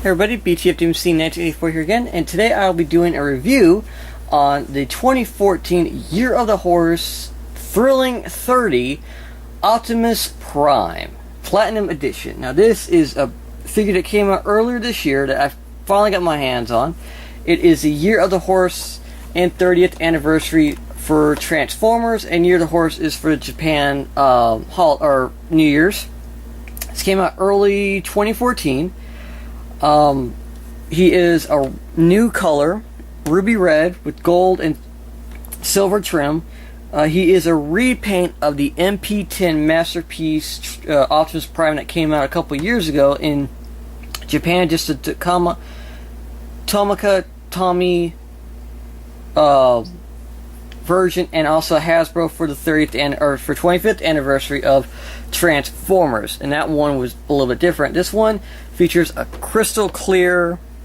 Hey everybody, BTFDMC1984 here again, and today I'll be doing a review on the 2014 Year of the Horse Thrilling 30 Optimus Prime Platinum Edition. Now this is a figure that came out earlier this year that I finally got my hands on. It is the Year of the Horse and 30th anniversary for Transformers, and Year of the Horse is for the Japan New Year's. This came out early 2014. He is a new color, ruby red with gold and silver trim. He is a repaint of the MP10 masterpiece Optimus Prime that came out a couple years ago in Japan, just a Tomika Tommy version, and also Hasbro for the 25th anniversary of Transformers, and that one was a little bit different. This one features a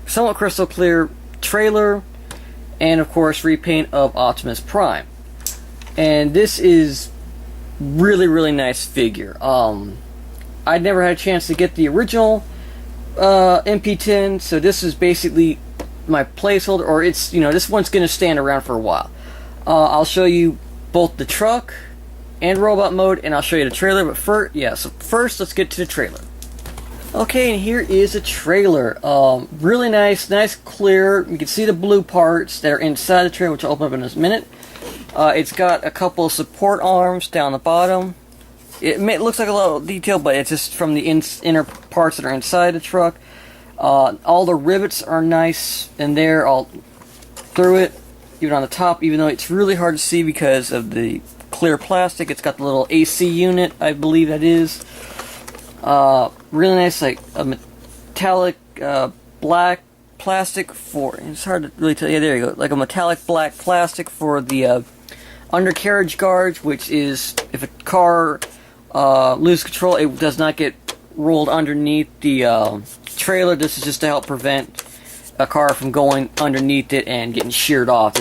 somewhat crystal clear trailer, and of course repaint of Optimus Prime. And this is really nice figure. I'd never had a chance to get the original MP10, so this is basically my placeholder, or it's, this one's going to stand around for a while. I'll show you both the truck and robot mode, and I'll show you the trailer, but first let's get to the trailer. Okay, and here is a trailer. Really nice clear. You can see the blue parts that are inside the trailer, which I'll open up in a minute. It's got a couple of support arms down the bottom. It looks like a little detail, but it's just from the inner parts that are inside the truck. All the rivets are nice in there, all through it, even on the top, even though it's really hard to see because of the clear plastic. It's got the little AC unit, I believe that is. Really nice, like a metallic black plastic for, it's hard to really tell, yeah, there you go, like a metallic black plastic for the undercarriage guards, which is, if a car loses control, it does not get rolled underneath the trailer. This is just to help prevent a car from going underneath it and getting sheared off.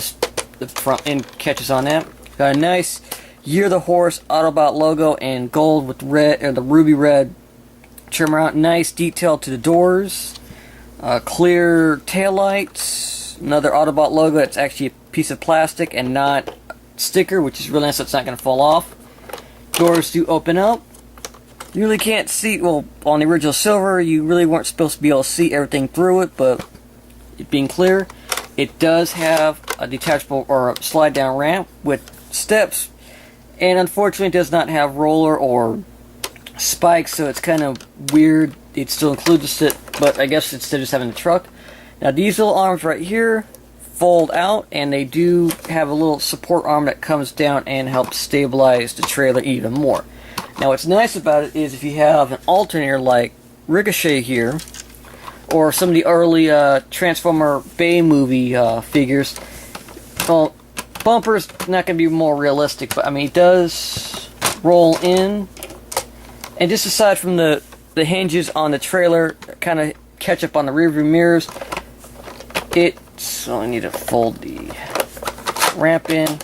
The front end catches on that. Got a nice Year of the Horse Autobot logo and gold with red, or the ruby red trim around. Nice detail to the doors. Clear taillights. Another Autobot logo. It's actually a piece of plastic and not sticker, which is really nice, so it's not going to fall off. Doors do open up. You really can't see, well, on the original silver, you really weren't supposed to be able to see everything through it, but it being clear, it does have a detachable or a slide down ramp with steps, and unfortunately it does not have roller or spikes, so it's kind of weird. It still includes it, but I guess instead of just having the truck. Now these little arms right here fold out, and they do have a little support arm that comes down and helps stabilize the trailer even more. Now what's nice about it is if you have an alternator like Ricochet here, or some of the early Transformer Bay movie figures, well, bumper's not going to be more realistic, but I mean, it does roll in. And just aside from the hinges on the trailer, kind of catch up on the rearview mirrors, so I need to fold the ramp in.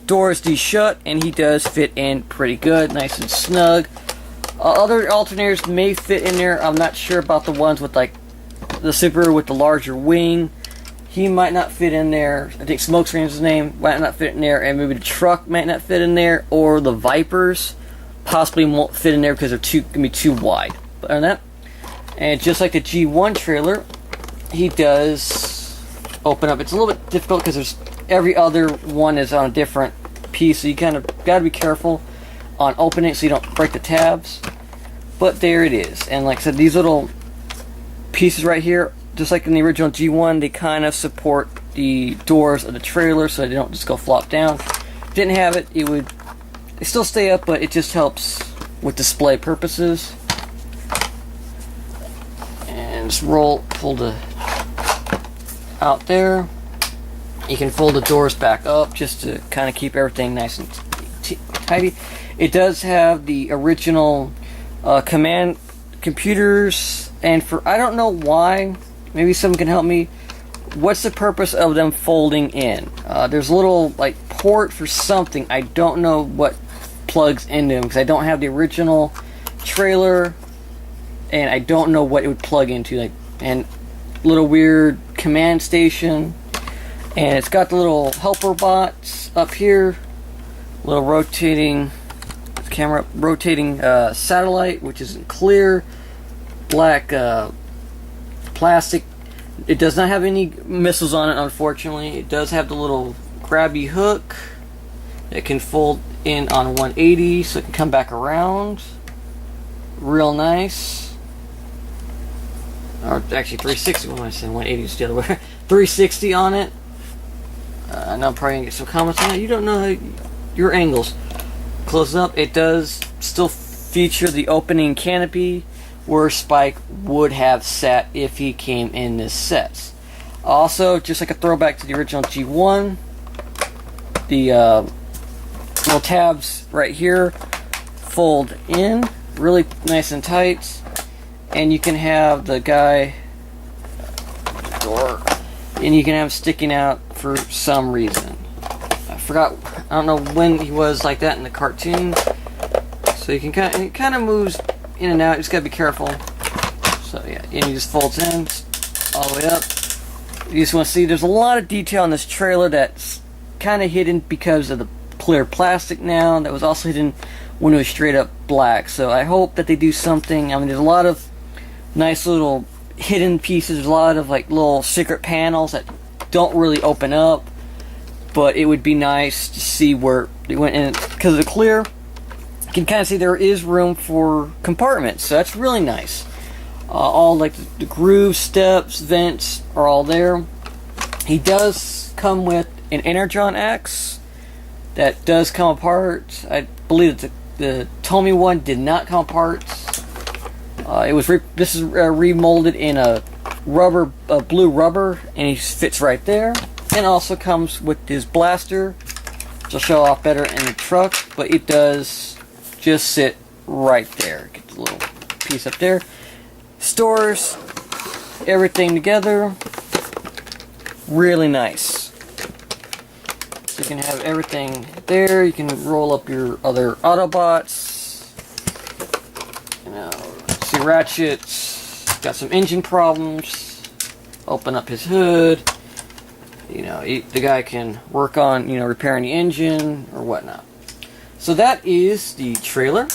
Doors do shut, and he does fit in pretty good, nice and snug. Other alternators may fit in there. I'm not sure about the ones with like the Super with the larger wing. He might not fit in there. I think Smokescreen's his name, might not fit in there, and maybe the truck might not fit in there, or the Vipers possibly won't fit in there because they're gonna be too wide. But other than that, and just like the G1 trailer, he does open up. It's a little bit difficult because every other one is on a different piece, so you kind of got to be careful on opening it so you don't break the tabs. But there it is, and like I said, these little pieces right here, just like in the original G1, they kind of support the doors of the trailer so they don't just go flop down. Didn't have it, they still stay up, but it just helps with display purposes. And just pull the out there. You can fold the doors back up just to kind of keep everything nice and tidy. It does have the original command computers, and I don't know why, maybe someone can help me, what's the purpose of them folding in? There's a little like port for something. I don't know what plugs into them because I don't have the original trailer, and I don't know what it would plug into. And little weird command station, and it's got the little helper bots up here, little rotating camera, rotating satellite, which is clear black plastic. It does not have any missiles on it, unfortunately. It does have the little grabby hook that can fold in on 180, so it can come back around. Real nice. Or actually 360, what am I saying? 180 is the other way. 360 on it. I know I'm probably going to get some comments on that. You don't know your angles. Close up, it does still feature the opening canopy where Spike would have sat if he came in this set. Also, just like a throwback to the original G1, the little tabs right here fold in really nice and tight, and you can have the guy door, and you can have sticking out for some reason. I forgot, I don't know when he was like that in the cartoon. So you can it kind of moves in and out. You just gotta be careful. So yeah, and he just folds in all the way up. You just want to see there's a lot of detail in this trailer that's kind of hidden because of the clear plastic now. That was also hidden when it was straight up black. So I hope that they do something. I mean, there's a lot of nice little hidden pieces. There's a lot of like little secret panels that don't really open up, but it would be nice to see where they went in. Because of the clear, you can kind of see there is room for compartments, so that's really nice. All like the grooves, steps, vents are all there. He does come with an Energon X that does come apart. I believe that the Tomy one did not come apart. It was this is remolded in a blue rubber, and he fits right there. And also comes with his blaster, which will show off better in the truck, but it does just sit right there. Get the little piece up there. Stores everything together. Really nice. So you can have everything there. You can roll up your other Autobots. You know, see Ratchet's got some engine problems. Open up his hood. You know, the guy can work on, you know, repairing the engine or whatnot. So that is the trailer.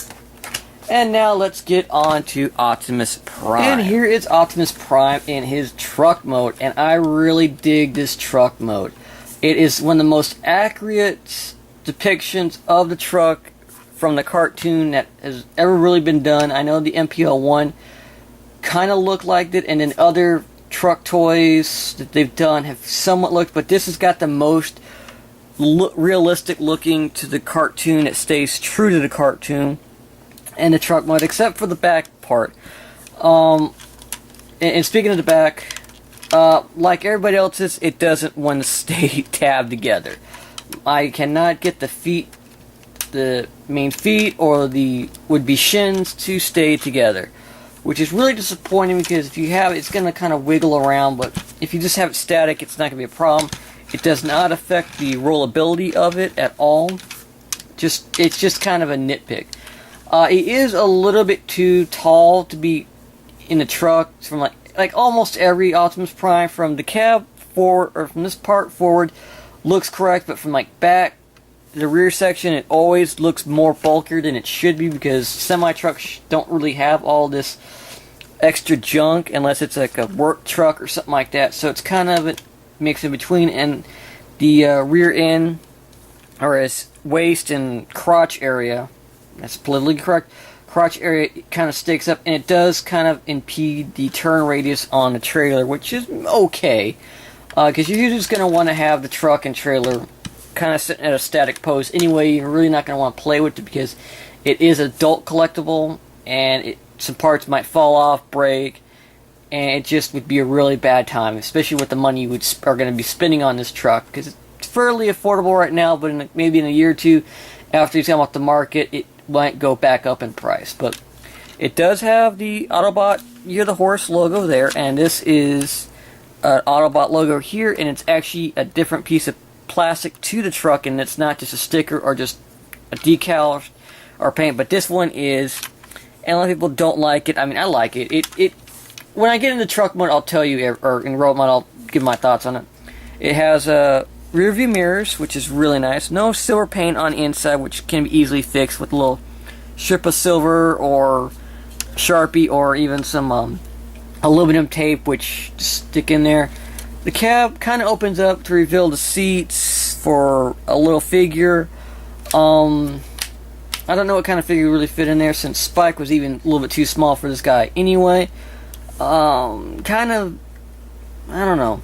And now let's get on to Optimus Prime. And here is Optimus Prime in his truck mode. And I really dig this truck mode. It is one of the most accurate depictions of the truck from the cartoon that has ever really been done. I know the MP10 kind of looked like it, and then other truck toys that they've done have somewhat looked, but this has got the most realistic looking to the cartoon. It stays true to the cartoon and the truck mode, except for the back part. And speaking of the back, like everybody else's, it doesn't want to stay tabbed together. I cannot get the feet, the main feet, or the would-be shins to stay together, which is really disappointing because if you have it, it's going to kind of wiggle around, but if you just have it static, it's not going to be a problem. It does not affect the rollability of it at all. It's just kind of a nitpick. It is a little bit too tall to be in the truck. From like almost every Optimus Prime, from the cab forward, or from this part forward, looks correct, but from like back the rear section, it always looks more bulkier than it should be, because semi-trucks don't really have all this extra junk unless it's like a work truck or something like that. So it's kind of a mix in between, and the rear end, or his waist and crotch area, that's politically correct, crotch area kind of sticks up, and it does kind of impede the turn radius on the trailer, which is okay, because you're just going to want to have the truck and trailer kind of sitting at a static pose anyway. You're really not going to want to play with it because it is adult collectible, and some parts might fall off, break, and it just would be a really bad time, especially with the money you are going to be spending on this truck, because it's fairly affordable right now, but maybe in a year or two after it's come off the market, it might go back up in price. But it does have the Autobot Year the Horse logo there, and this is an Autobot logo here, and it's actually a different piece of plastic to the truck, and it's not just a sticker or just a decal or paint, but this one is, and a lot of people don't like it. I mean, I like it. when I get into truck mode, I'll tell you, or in road mode, I'll give my thoughts on it. It has rear view mirrors, which is really nice. No silver paint on the inside, which can be easily fixed with a little strip of silver or Sharpie or even some aluminum tape, which just stick in there. The cab kind of opens up to reveal the seats for a little figure. I don't know what kind of figure really fit in there, since Spike was even a little bit too small for this guy anyway. Kind of, I don't know.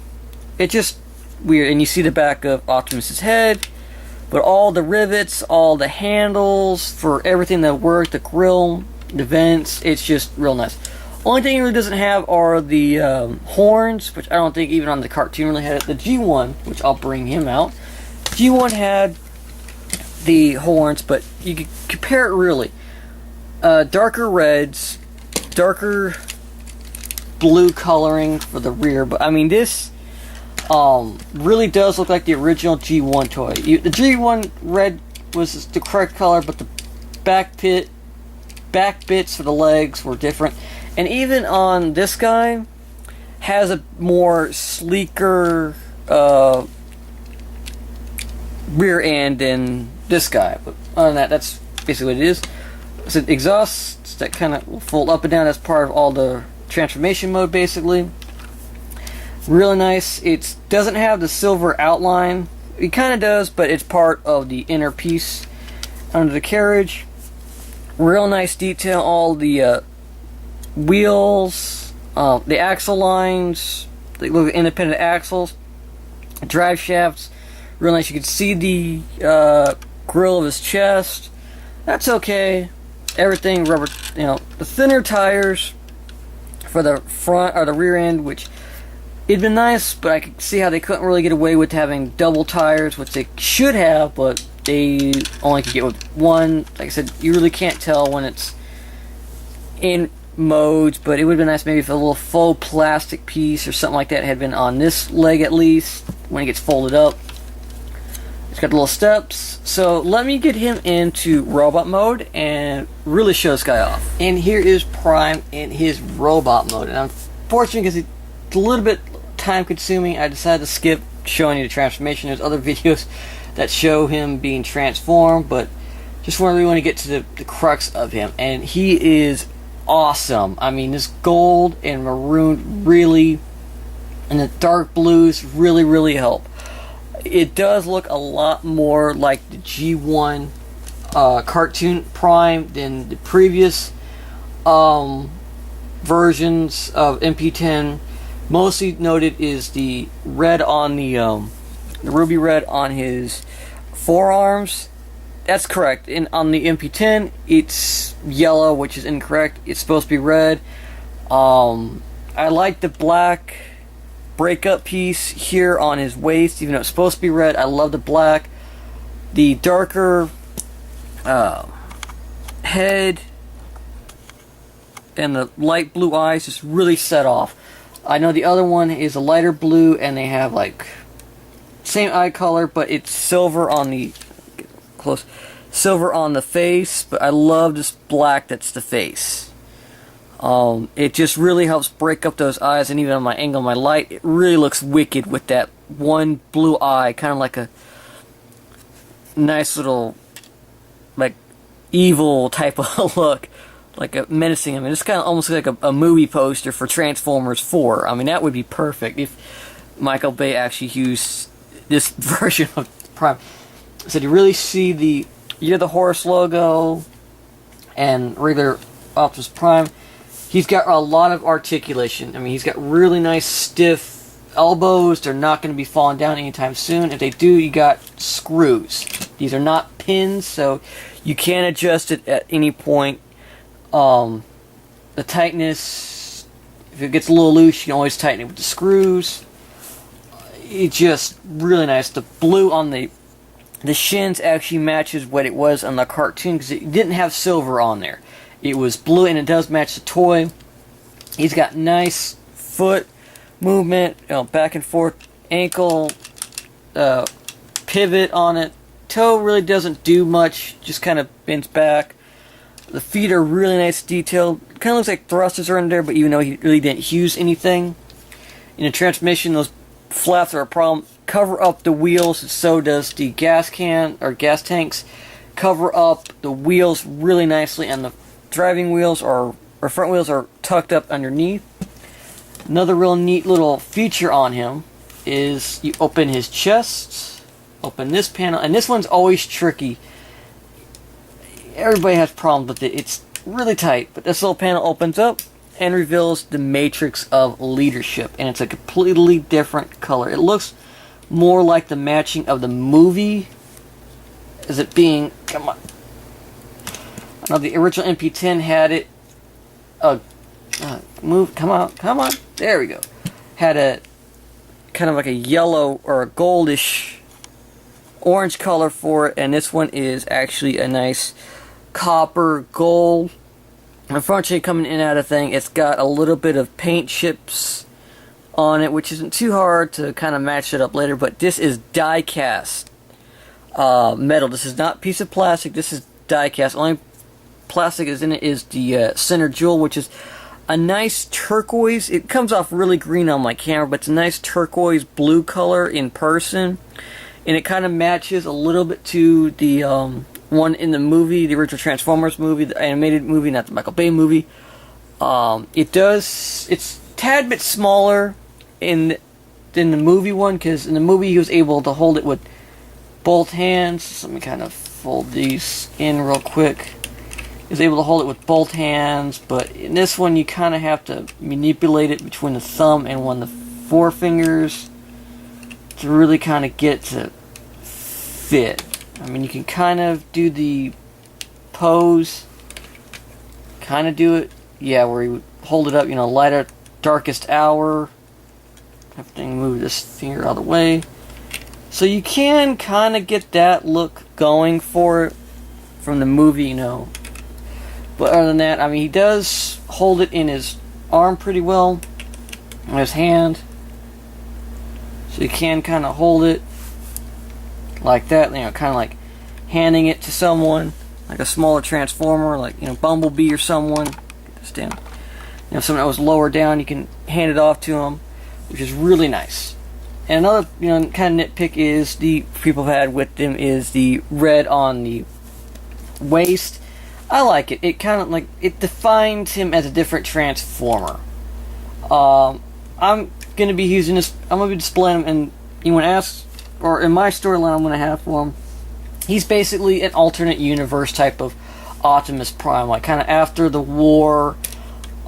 It's just weird. And you see the back of Optimus's head, but all the rivets, all the handles for everything that worked, the grill, the vents, it's just real nice. Only thing it really doesn't have are the horns, which I don't think even on the cartoon really had it. The G1, which I'll bring him out, G1 had the horns, but you could compare it really. Darker reds, darker blue coloring for the rear, but I mean this really does look like the original G1 toy. The G1 red was the correct color, but the back bits for the legs were different. And even on this guy, has a more sleeker rear end than this guy. But other than that, that's basically what it is. It's an exhaust that kind of will fold up and down as part of all the transformation mode, basically. Really nice. It doesn't have the silver outline. It kind of does, but it's part of the inner piece under the carriage. Real nice detail. All the wheels, the axle lines, they look like independent axles, drive shafts. Real nice. You can see the grill of his chest. That's okay. Everything rubber. You know, the thinner tires for the front or the rear end, which it'd been nice, but I could see how they couldn't really get away with having double tires, which they should have, but they only could get with one. Like I said, you really can't tell when it's in modes, but it would have been nice maybe if a little faux plastic piece or something like that had been on this leg at least when it gets folded up. It's got the little steps. So let me get him into robot mode and really show this guy off. And here is Prime in his robot mode. And unfortunately, because it's a little bit time consuming, I decided to skip showing you the transformation. There's other videos that show him being transformed, but just really want to get to the crux of him. And he is awesome. I mean, this gold and maroon really, and the dark blues really help. It does look a lot more like the G1 cartoon Prime than the previous versions of MP10. Mostly noted is the red on the ruby red on his forearms. That's correct. On the MP10, it's yellow, which is incorrect. It's supposed to be red. I like the black breakup piece here on his waist, even though it's supposed to be red. I love the black. The darker head and the light blue eyes just really set off. I know the other one is a lighter blue, and they have like same eye color, but it's silver on the silver on the face. But I love this black that's the face. It just really helps break up those eyes, and even on my angle, my light, it really looks wicked with that one blue eye, kind of like a nice little, like, evil type of look, like a menacing. I mean, it's kind of almost like a movie poster for Transformers 4. I mean, that would be perfect if Michael Bay actually used this version of Prime. So you really see the horse logo and regular Optimus Prime. He's got a lot of articulation. I mean, he's got really nice stiff elbows. They're not going to be falling down anytime soon. If they do, you got screws. These are not pins, so you can adjust it at any point. The tightness, if it gets a little loose, you can always tighten it with the screws. It's just really nice. The blue on the shins actually matches what it was on the cartoon, because it didn't have silver on there. It was blue, and it does match the toy. He's got nice foot movement, back and forth, ankle, pivot on it. Toe really doesn't do much, just kind of bends back. The feet are really nice detailed. kind of looks like thrusters are in there, but even though he really didn't use anything. In the transmission, those flaps are a problem. Cover up the wheels, and so does the gas can or gas tanks. Cover up the wheels really nicely, and the driving wheels or front wheels are tucked up underneath. Another real neat little feature on him is you open his chest, open this panel, and this one's always tricky. Everybody has problems with it. It's really tight, but this little panel opens up and reveals the matrix of leadership, and it's a completely different color. It looks more like the matching of the movie as it being, come on. I know the original MP10 had it, move, come on, there we go. Had a kind of like a yellow or a goldish orange color for it, and this one is actually a nice copper gold. Unfortunately, coming in and out of thing, it's got a little bit of paint chips on it, which isn't too hard to kind of match it up later, but this is die cast metal. This is not a piece of plastic, this is die cast. Only plastic is in it is the center jewel, which is a nice turquoise. It comes off really green on my camera, but it's a nice turquoise blue color in person, and it kind of matches a little bit to the one in the movie, the original Transformers movie, the animated movie, not the Michael Bay movie. It's a tad bit smaller than the movie one, because in the movie he was able to hold it with both hands. So let me kind of fold these in real quick. He was able to hold it with both hands, but in this one you kind of have to manipulate it between the thumb and one of the forefingers to really kind of get to fit. I mean, you can kind of do the pose, kind of do it, yeah, where you hold it up, you know, lighter, darkest hour. Everything, move this finger out of the way. So you can kind of get that look going for it from the movie, you know. But other than that, I mean, he does hold it in his arm pretty well, in his hand. So you can kind of hold it like that, you know, kind of like handing it to someone, like a smaller transformer, like, you know, Bumblebee or someone. Get this down. You know, someone that was lower down, you can hand it off to them, which is really nice. And another, you know, kind of nitpick is the people have had with them is the red on the waist. I like it. It kind of like it defines him as a different transformer. I'm gonna be using this. I'm gonna be displaying him, and you want to ask, or in my storyline, I'm gonna have for him. He's basically an alternate universe type of Optimus Prime, like kind of after the war.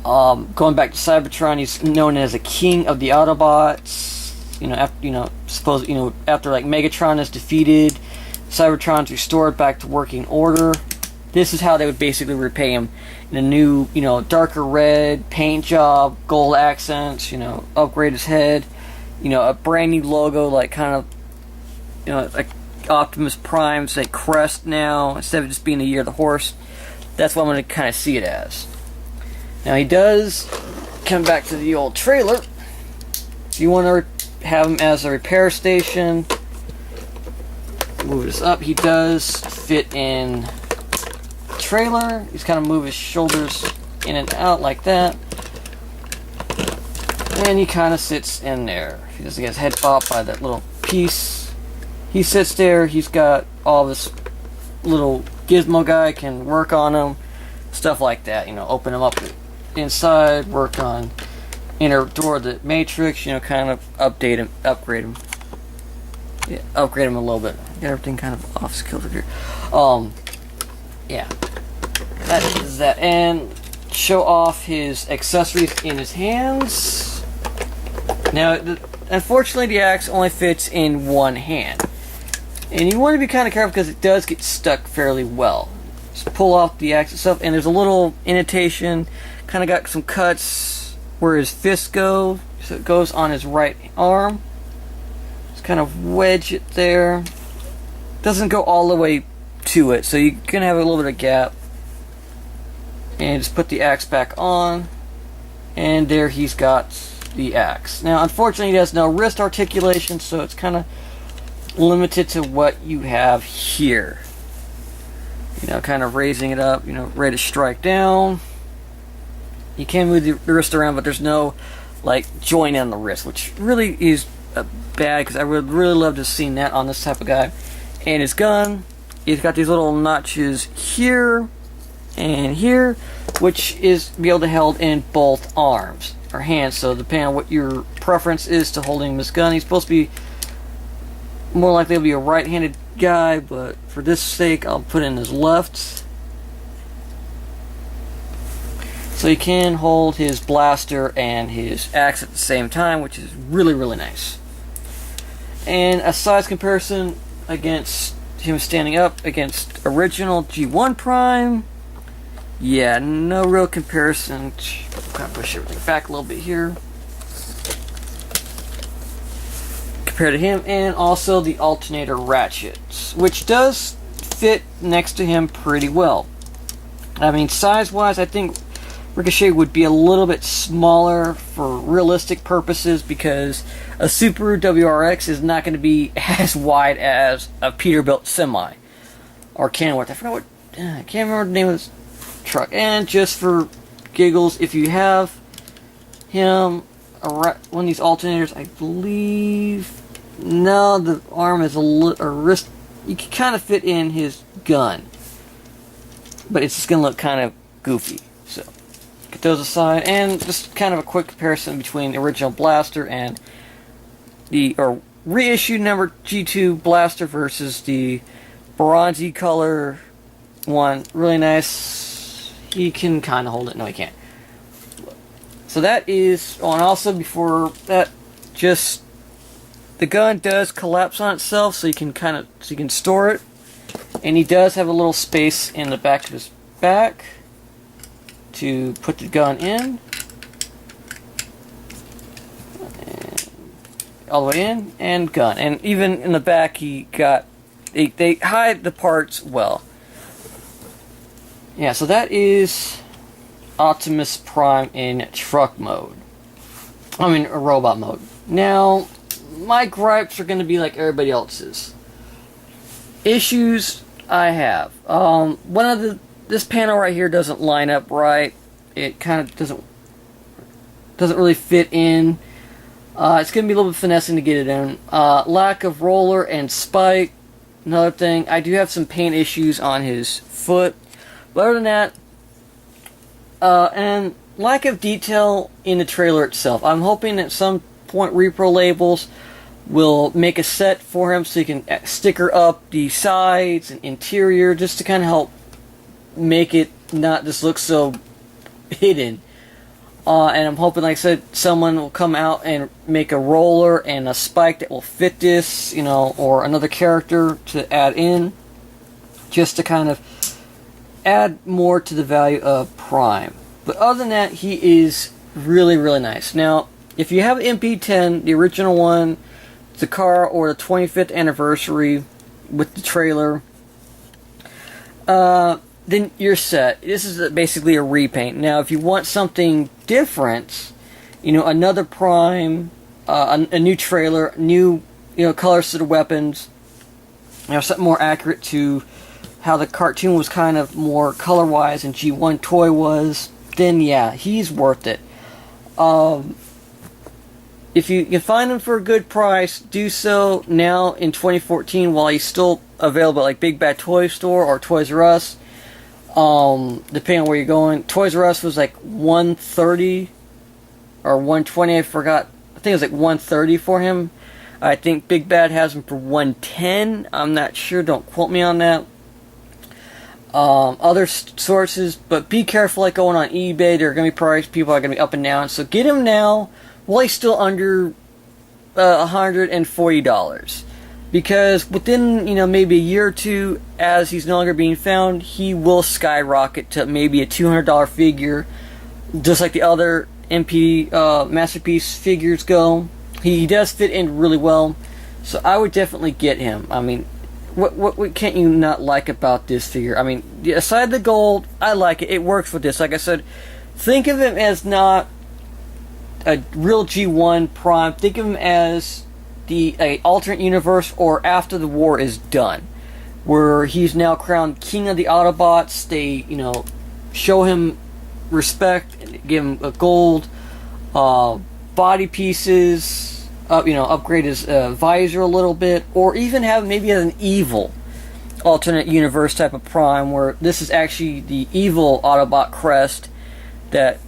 Going back to Cybertron, he's known as a king of the Autobots. You know, after after like Megatron is defeated, Cybertron's restored back to working order. This is how they would basically repay him in a new, you know, darker red paint job, gold accents. You know, upgrade his head. You know, a brand new logo, like kind of, you know, like Optimus Prime, say crest now instead of just being the year of the horse. That's what I'm going to kind of see it as. Now he does come back to the old trailer. If you want to have him as a repair station, move this up. He does fit in the trailer. He's kind of move his shoulders in and out like that, and he kind of sits in there. He doesn't get his head popped by that little piece. He sits there. He's got all this little gizmo guy can work on him, stuff like that. You know, open him up inside, work on inner door of the matrix, you know, kind of update him, upgrade him. Yeah, upgrade him a little bit. Get everything kind of off kilter here. Yeah. That is that. And show off his accessories in his hands. Now, unfortunately, the axe only fits in one hand. And you want to be kind of careful because it does get stuck fairly well. Just pull off the axe itself, and there's a little indentation. Kind of got some cuts where his fists go, so it goes on his right arm. Just kind of wedge it there. Doesn't go all the way to it, so you're gonna have a little bit of gap. And just put the axe back on, and there he's got the axe. Now, unfortunately, he has no wrist articulation, so it's kind of limited to what you have here. You know, kind of raising it up, you know, ready to strike down. You can move the wrist around, but there's no like joint on the wrist, which really is bad because I would really love to have seen that on this type of guy. And his gun, he's got these little notches here and here, which is be able to held in both arms or hands. So depending on what your preference is to holding this gun, he's supposed to be more likely to be a right-handed guy, but for this sake, I'll put in his left. So he can hold his blaster and his axe at the same time, which is really, really nice. And a size comparison against him standing up against original G1 Prime. Yeah, no real comparison. Kind of push everything back a little bit here. Compared to him, and also the alternator ratchets, which does fit next to him pretty well. I mean, size-wise, I think Ricochet would be a little bit smaller for realistic purposes because a Subaru WRX is not going to be as wide as a Peterbilt semi or Kenworth. I can't remember the name of this truck. And just for giggles, if you have him one of these alternators, I believe no, the arm is or wrist. You can kind of fit in his gun, but it's just going to look kind of goofy. So get those aside, and just kind of a quick comparison between the original blaster and the reissued number G2 blaster versus the bronzy color one. Really nice. He can kind of hold it. No, he can't. So that is. Oh, and also before that, just the gun does collapse on itself, so you can store it, and he does have a little space in the back of his back to put the gun in, and all the way in, and gun. And even in the back, they hide the parts well. Yeah, so that is Optimus Prime in truck mode. I mean, robot mode. Now, my gripes are going to be like everybody else's. Issues I have. One of this panel right here doesn't line up right. It kind of doesn't really fit in. It's going to be a little bit finessing to get it in. Lack of roller and spike. Another thing, I do have some paint issues on his foot. But other than that, and lack of detail in the trailer itself. I'm hoping at some point repro labels will make a set for him so you can sticker up the sides and interior just to kind of help make it not just look so hidden. And I'm hoping, like I said, someone will come out and make a roller and a spike that will fit this, or another character to add in, just to kind of add more to the value of Prime. But other than that, he is really, really nice. Now, if you have MP10, the original one, the car, or the 25th anniversary with the trailer, then you're set. This is basically a repaint. Now, if you want something different, another Prime, a new trailer, new colors to the weapons, something more accurate to how the cartoon was kind of more color-wise and G1 Toy was, then yeah, he's worth it. If you can find him for a good price, do so now in 2014 while he's still available at like Big Bad Toy Store or Toys R Us. Depending on where you're going. Toys R Us was like $130 or $120, I forgot. I think it was like $130 for him. I think Big Bad has him for $110. I'm not sure, don't quote me on that. Other sources, but be careful like going on eBay. There are going to be price, people are going to be up and down. So get him now while he's still under $140. Because within, maybe a year or two, as he's no longer being found, he will skyrocket to maybe a $200 figure, just like the other MP Masterpiece figures go. He does fit in really well, so I would definitely get him. I mean, what can't you not like about this figure? I mean, aside the gold, I like it. It works with this. Like I said, think of him as not a real G1 Prime. Think of him as the alternate universe, or after the war is done, where he's now crowned king of the Autobots. They, show him respect give him a gold body pieces, upgrade his visor a little bit, or even have maybe an evil alternate universe type of Prime, where this is actually the evil Autobot crest. That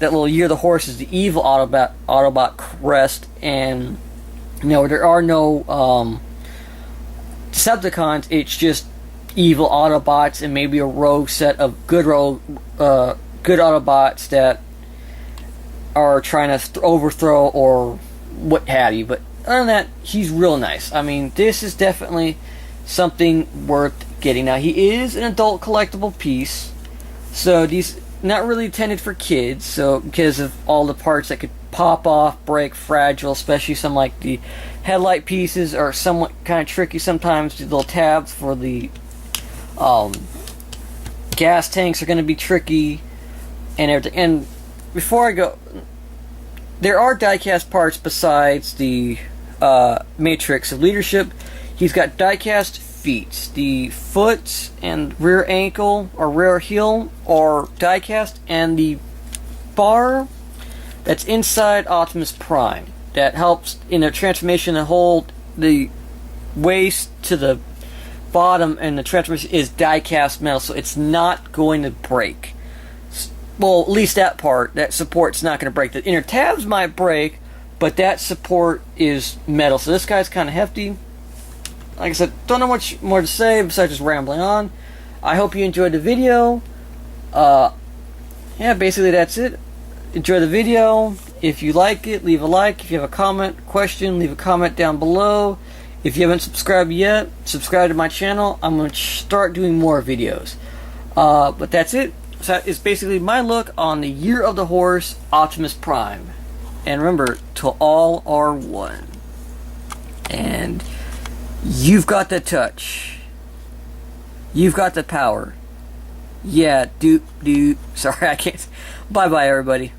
little Year of the Horse is the evil Autobot crest, and there are no Decepticons. It's just evil Autobots and maybe a rogue set of good Autobots that are trying to overthrow or what have you. But other than that, he's real nice. I mean, this is definitely something worth getting. Now, he is an adult collectible piece, so these not really intended for kids, so because of all the parts that could pop off, break, fragile, especially some like the headlight pieces are somewhat kind of tricky sometimes. The little tabs for the gas tanks are going to be tricky and everything. And before I go, there are die-cast parts besides the matrix of leadership. He's got die-cast feet. The foot and rear ankle or rear heel are die-cast, and the bar that's inside Optimus Prime that helps in the transformation to hold the waist to the bottom, and the transformation is die-cast metal, so it's not going to break. Well, at least that part, that support's not going to break. The inner tabs might break, but that support is metal, so this guy's kind of hefty. Like I said, don't know much more to say besides just rambling on. I hope you enjoyed the video. Yeah, basically that's it. Enjoy the video. If you like it, leave a like. If you have a comment, question, leave a comment down below. If you haven't subscribed yet, subscribe to my channel. I'm going to start doing more videos. But that's it. So it's basically my look on the Year of the Horse Optimus Prime. And remember, to all are one. And you've got the touch. You've got the power. Yeah, sorry, I can't. Bye-bye, everybody.